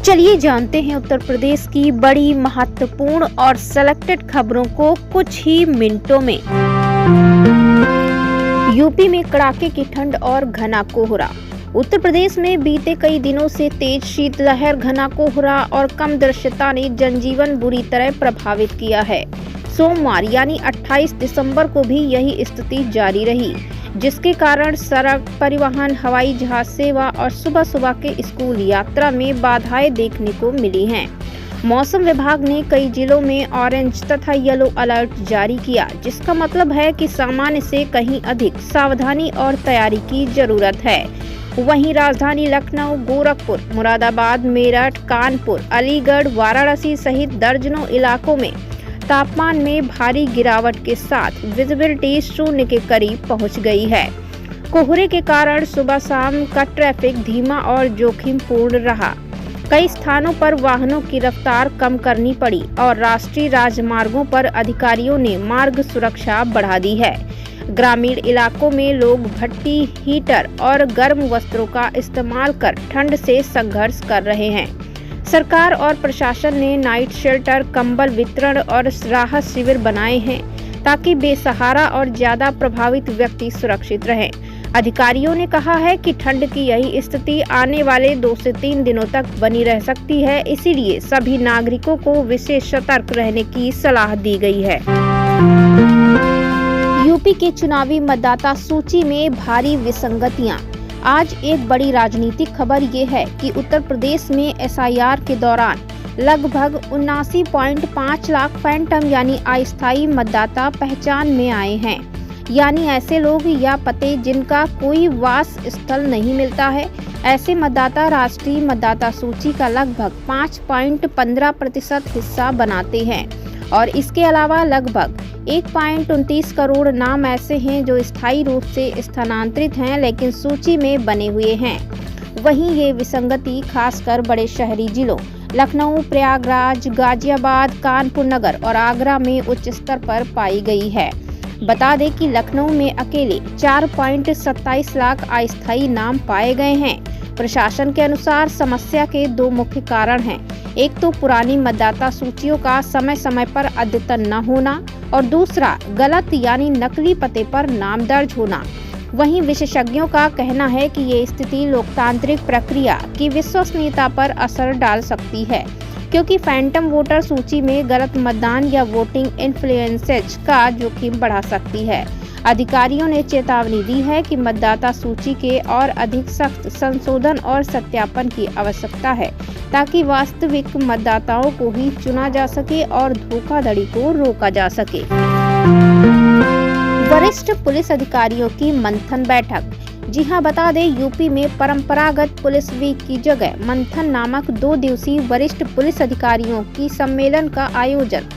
चलिए जानते हैं उत्तर प्रदेश की बड़ी, महत्वपूर्ण और सेलेक्टेड खबरों को कुछ ही मिनटों में। यूपी में कड़ाके की ठंड और घना कोहरा। उत्तर प्रदेश में बीते कई दिनों से तेज शीतलहर, घना कोहरा और कम दृश्यता ने जनजीवन बुरी तरह प्रभावित किया है। सोमवार यानी 28 दिसंबर को भी यही स्थिति जारी रही, जिसके कारण सड़क परिवहन, हवाई जहाज सेवा और सुबह सुबह के स्कूल यात्रा में बाधाएं देखने को मिली हैं। मौसम विभाग ने कई जिलों में ऑरेंज तथा येलो अलर्ट जारी किया, जिसका मतलब है कि सामान्य से कहीं अधिक सावधानी और तैयारी की जरूरत है। वहीं राजधानी लखनऊ, गोरखपुर, मुरादाबाद, मेरठ, कानपुर, अलीगढ़, वाराणसी सहित दर्जनों इलाकों में तापमान में भारी गिरावट के साथ विजिबिलिटी शून्य के करीब पहुंच गई है। कोहरे के कारण सुबह शाम का ट्रैफिक धीमा और जोखिमपूर्ण रहा। कई स्थानों पर वाहनों की रफ्तार कम करनी पड़ी और राष्ट्रीय राजमार्गों पर अधिकारियों ने मार्ग सुरक्षा बढ़ा दी है। ग्रामीण इलाकों में लोग भट्टी, हीटर और गर्म वस्त्रों का इस्तेमाल कर ठंड से संघर्ष कर रहे हैं। सरकार और प्रशासन ने नाइट शेल्टर, कंबल वितरण और राहत शिविर बनाए हैं ताकि बेसहारा और ज्यादा प्रभावित व्यक्ति सुरक्षित रहें। अधिकारियों ने कहा है कि ठंड की यही स्थिति आने वाले 2 से 3 दिनों तक बनी रह सकती है, इसीलिए सभी नागरिकों को विशेष सतर्क रहने की सलाह दी गई है। यूपी के चुनावी मतदाता सूची में भारी विसंगतियां। आज एक बड़ी राजनीतिक खबर ये है कि उत्तर प्रदेश में एसआईआर के दौरान लगभग 79.5 लाख फैंटम यानी अस्थायी मतदाता पहचान में आए हैं, यानी ऐसे लोग या पते जिनका कोई वास स्थल नहीं मिलता है। ऐसे मतदाता राष्ट्रीय मतदाता सूची का लगभग 5.15% हिस्सा बनाते हैं और इसके अलावा लगभग 1.29 करोड़ नाम ऐसे हैं जो स्थायी रूप से स्थानांतरित हैं लेकिन सूची में बने हुए हैं। वहीं ये विसंगति खासकर बड़े शहरी जिलों लखनऊ, प्रयागराज, गाजियाबाद, कानपुर नगर और आगरा में उच्च स्तर पर पाई गई है। बता दें कि लखनऊ में अकेले 4.27 लाख अस्थायी नाम पाए गए हैं। प्रशासन के अनुसार समस्या के 2 मुख्य कारण हैं। एक तो पुरानी मतदाता सूचियों का समय समय पर अद्यतन न होना और दूसरा गलत यानी नकली पते पर नाम दर्ज होना। वहीं विशेषज्ञों का कहना है कि ये स्थिति लोकतांत्रिक प्रक्रिया की विश्वसनीयता पर असर डाल सकती है, क्योंकि फैंटम वोटर सूची में गलत मतदान या वोटिंग इन्फ्लुएंसेज का जोखिम बढ़ा सकती है। अधिकारियों ने चेतावनी दी है कि मतदाता सूची के और अधिक सख्त संशोधन और सत्यापन की आवश्यकता है ताकि वास्तविक मतदाताओं को ही चुना जा सके और धोखाधड़ी को रोका जा सके। वरिष्ठ पुलिस अधिकारियों की मंथन बैठक। जी हां, बता दें यूपी में परंपरागत पुलिस वीक की जगह मंथन नामक 2 दिवसीय वरिष्ठ पुलिस अधिकारियों की सम्मेलन का आयोजन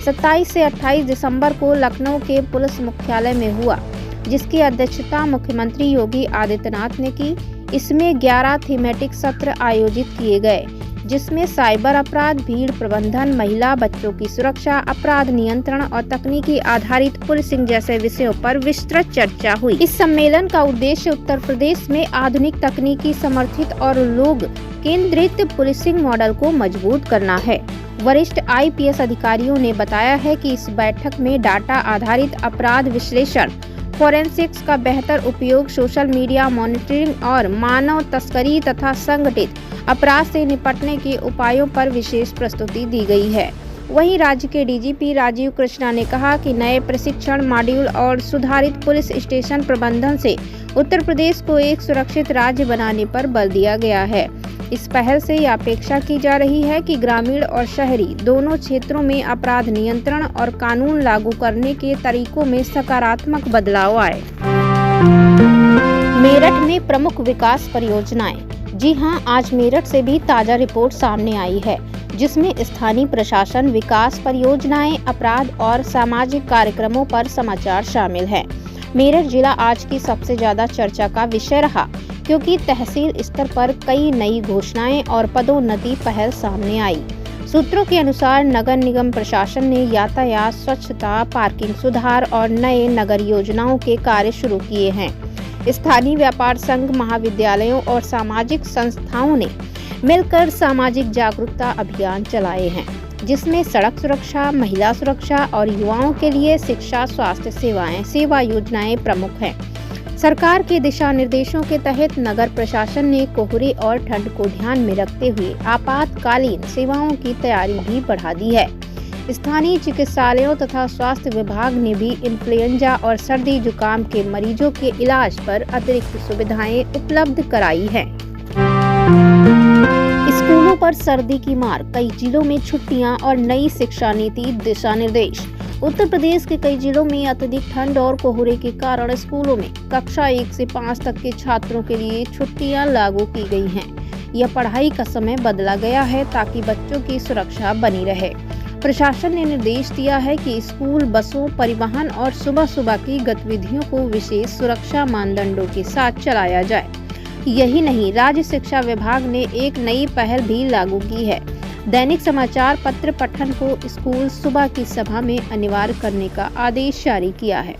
27 से 28 दिसंबर को लखनऊ के पुलिस मुख्यालय में हुआ, जिसकी अध्यक्षता मुख्यमंत्री योगी आदित्यनाथ ने की। इसमें 11 थीमेटिक सत्र आयोजित किए गए, जिसमें साइबर अपराध, भीड़ प्रबंधन, महिला बच्चों की सुरक्षा, अपराध नियंत्रण और तकनीकी आधारित पुलिसिंग जैसे विषयों पर विस्तृत चर्चा हुई। इस सम्मेलन का उद्देश्य उत्तर प्रदेश में आधुनिक तकनीकी समर्थित और लोग केंद्रित पुलिसिंग मॉडल को मजबूत करना है। वरिष्ठ आईपीएस अधिकारियों ने बताया है कि इस बैठक में डाटा आधारित अपराध विश्लेषण, फोरेंसिक्स का बेहतर उपयोग, सोशल मीडिया मॉनिटरिंग और मानव तस्करी तथा संगठित अपराध से निपटने के उपायों पर विशेष प्रस्तुति दी गई है। वहीं राज्य के डीजीपी राजीव कृष्णा ने कहा कि नए प्रशिक्षण मॉड्यूल और सुधारित पुलिस स्टेशन प्रबंधन से उत्तर प्रदेश को एक सुरक्षित राज्य बनाने पर बल दिया गया है। इस पहल से यह अपेक्षा की जा रही है कि ग्रामीण और शहरी दोनों क्षेत्रों में अपराध नियंत्रण और कानून लागू करने के तरीकों में सकारात्मक बदलाव आए। मेरठ में प्रमुख विकास परियोजनाएं। जी हां, आज मेरठ से भी ताजा रिपोर्ट सामने आई है, जिसमें स्थानीय प्रशासन, विकास परियोजनाएं, अपराध और सामाजिक कार्यक्रमों पर समाचार शामिल हैं। मेरठ जिला आज की सबसे ज्यादा चर्चा का विषय रहा, क्योंकि तहसील स्तर पर कई नई घोषणाएं और पदोन्नति पहल सामने आई। सूत्रों के अनुसार नगर निगम प्रशासन ने यातायात, स्वच्छता, पार्किंग सुधार और नए नगर योजनाओं के कार्य शुरू किए हैं। स्थानीय व्यापार संघ, महाविद्यालयों और सामाजिक संस्थाओं ने मिलकर सामाजिक जागरूकता अभियान चलाए हैं, जिसमें सड़क सुरक्षा, महिला सुरक्षा और युवाओं के लिए शिक्षा, स्वास्थ्य सेवाएं, सेवा योजनाएं प्रमुख हैं। सरकार के दिशा निर्देशों के तहत नगर प्रशासन ने कोहरे और ठंड को ध्यान में रखते हुए आपातकालीन सेवाओं की तैयारी भी बढ़ा दी है। स्थानीय चिकित्सालयों तथा स्वास्थ्य विभाग ने भी इन्फ्लुएंजा और सर्दी जुकाम के मरीजों के इलाज पर अतिरिक्त सुविधाएं उपलब्ध कराई है। स्कूलों पर सर्दी की मार, कई जिलों में छुट्टियां और नई शिक्षा नीति दिशा निर्देश। उत्तर प्रदेश के कई जिलों में अत्यधिक ठंड और कोहरे के कारण स्कूलों में कक्षा 1 से 5 तक के छात्रों के लिए छुट्टियां लागू की गई हैं। यह पढ़ाई का समय बदला गया है ताकि बच्चों की सुरक्षा बनी रहे। प्रशासन ने निर्देश दिया है कि स्कूल बसों, परिवहन और सुबह की गतिविधियों को विशेष सुरक्षा मानदंडों के साथ चलाया जाए। यही नहीं, राज्य शिक्षा विभाग ने एक नई पहल भी लागू की है। दैनिक समाचार पत्र पठन को स्कूल सुबह की सभा में अनिवार्य करने का आदेश जारी किया है।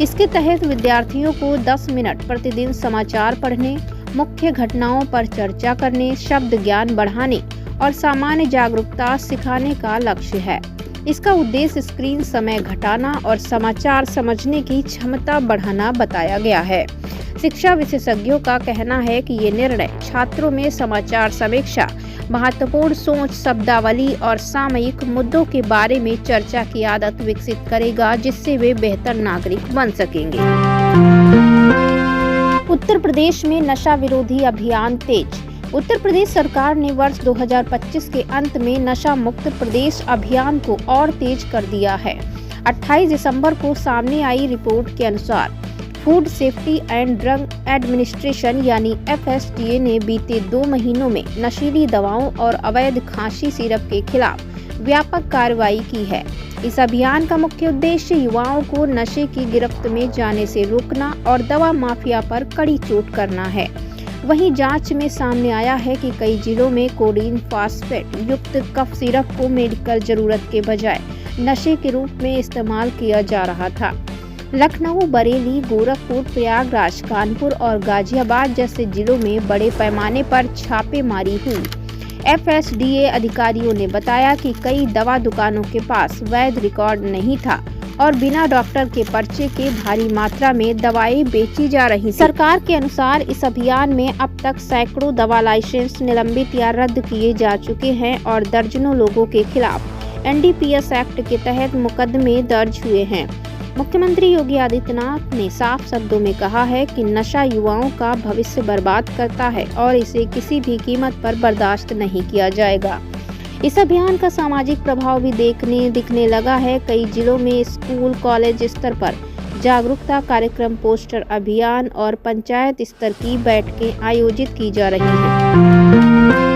इसके तहत विद्यार्थियों को 10 मिनट प्रतिदिन समाचार पढ़ने, मुख्य घटनाओं पर चर्चा करने, शब्द ज्ञान बढ़ाने और सामान्य जागरूकता सिखाने का लक्ष्य है। इसका उद्देश्य स्क्रीन समय घटाना और समाचार समझने की क्षमता बढ़ाना बताया गया है। शिक्षा विशेषज्ञों का कहना है कि ये निर्णय छात्रों में समाचार समीक्षा, महत्वपूर्ण सोच, शब्दावली और सामयिक मुद्दों के बारे में चर्चा की आदत विकसित करेगा, जिससे वे बेहतर नागरिक बन सकेंगे। उत्तर प्रदेश में नशा विरोधी अभियान तेज। उत्तर प्रदेश सरकार ने वर्ष 2025 के अंत में नशा मुक्त प्रदेश अभियान को और तेज कर दिया है। 28 दिसंबर को सामने आई रिपोर्ट के अनुसार food safety and drug administration यानी FSDA ने बीते 2 महीनों में नशीली दवाओं और अवैध खांसी सिरप के खिलाफ व्यापक कार्रवाई की है। इस अभियान का मुख्य उद्देश्य युवाओं को नशे की गिरफ्त में जाने से रोकना और दवा माफिया पर कड़ी चोट करना है। वहीं जांच में सामने आया है कि कई जिलों में कोडीन फास्फेट युक्त कफ सिरप को मेडिकल जरूरत के बजाय नशे के रूप में इस्तेमाल किया जा रहा था। लखनऊ, बरेली, गोरखपुर, प्रयागराज, कानपुर और गाजियाबाद जैसे जिलों में बड़े पैमाने पर छापेमारी हुई। FSDA अधिकारियों ने बताया कि कई दवा दुकानों के पास वैध रिकॉर्ड नहीं था और बिना डॉक्टर के पर्चे के भारी मात्रा में दवाएं बेची जा रही। सरकार के अनुसार इस अभियान में अब तक सैकड़ों दवा लाइसेंस निलंबित या रद्द किए जा चुके हैं और दर्जनों लोगों के खिलाफ NDPS एक्ट के तहत मुकदमे दर्ज हुए हैं। मुख्यमंत्री योगी आदित्यनाथ ने साफ शब्दों में कहा है कि नशा युवाओं का भविष्य बर्बाद करता है और इसे किसी भी कीमत पर बर्दाश्त नहीं किया जाएगा। इस अभियान का सामाजिक प्रभाव भी दिखने लगा है। कई जिलों में स्कूल, कॉलेज स्तर पर जागरूकता कार्यक्रम, पोस्टर अभियान और पंचायत स्तर की बैठकें आयोजित की जा रही हैं।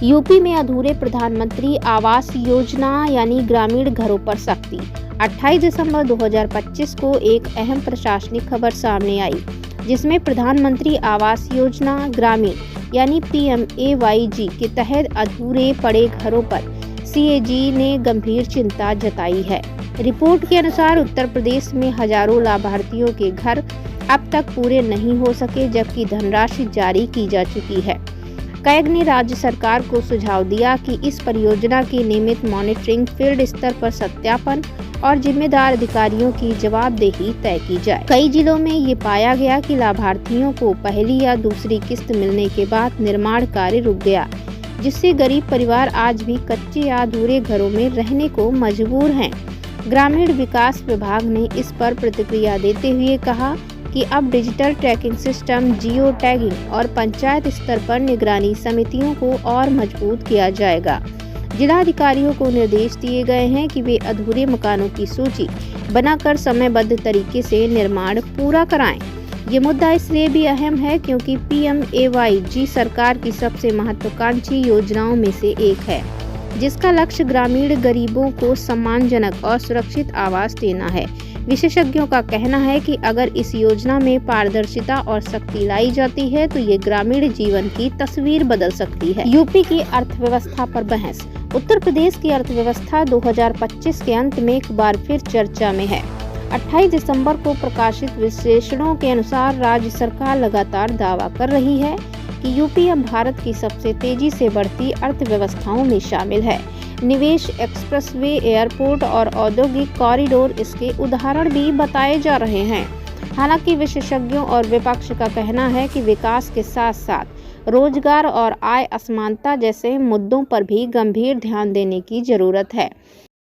यूपी में अधूरे प्रधानमंत्री आवास योजना यानी ग्रामीण घरों पर सख्ती। 28 दिसंबर 2025 को एक अहम प्रशासनिक खबर सामने आई, जिसमें प्रधानमंत्री आवास योजना ग्रामीण यानी PMAYG के तहत अधूरे पड़े घरों पर CAG ने गंभीर चिंता जताई है। रिपोर्ट के अनुसार उत्तर प्रदेश में हजारों लाभार्थियों के घर अब तक पूरे नहीं हो सके, जबकि धनराशि जारी की जा चुकी है। कैग ने राज्य सरकार को सुझाव दिया कि इस परियोजना की नियमित मॉनिटरिंग, फील्ड स्तर पर सत्यापन और जिम्मेदार अधिकारियों की जवाबदेही तय की जाए। कई जिलों में ये पाया गया कि लाभार्थियों को पहली या दूसरी किस्त मिलने के बाद निर्माण कार्य रुक गया, जिससे गरीब परिवार आज भी कच्चे या अधूरे घरों में रहने को मजबूर हैं। ग्रामीण विकास विभाग ने इस पर प्रतिक्रिया देते हुए कहा कि अब digital tracking system, geo tagging और पंचायत स्तर पर निगरानी समितियों को और मजबूत किया जाएगा। जिलाधिकारियों को निर्देश दिए गए हैं कि वे अधूरे मकानों की सूची बनाकर समयबद्ध तरीके से निर्माण पूरा कराएं। ये मुद्दा इसलिए भी अहम है क्योंकि PMAYG सरकार की सबसे महत्वाकांक्षी योजनाओं में से एक है, जिसका लक्ष्य ग्रामीण गरीबों को सम्मानजनक और सुरक्षित आवास देना है। विशेषज्ञों का कहना है कि अगर इस योजना में पारदर्शिता और सख्ती लाई जाती है तो ये ग्रामीण जीवन की तस्वीर बदल सकती है। यूपी की अर्थव्यवस्था पर बहस। उत्तर प्रदेश की अर्थव्यवस्था 2025 के अंत में एक बार फिर चर्चा में है। 28 दिसंबर को प्रकाशित विश्लेषणों के अनुसार राज्य सरकार लगातार दावा कर रही है कि यूपी अब भारत की सबसे तेजी से बढ़ती अर्थव्यवस्थाओं में शामिल है। निवेश, एक्सप्रेसवे, एयरपोर्ट और औद्योगिक कॉरिडोर इसके उदाहरण भी बताए जा रहे हैं। हालांकि विशेषज्ञों और विपक्ष का कहना है कि विकास के साथ साथ रोजगार और आय असमानता जैसे मुद्दों पर भी गंभीर ध्यान देने की जरूरत है।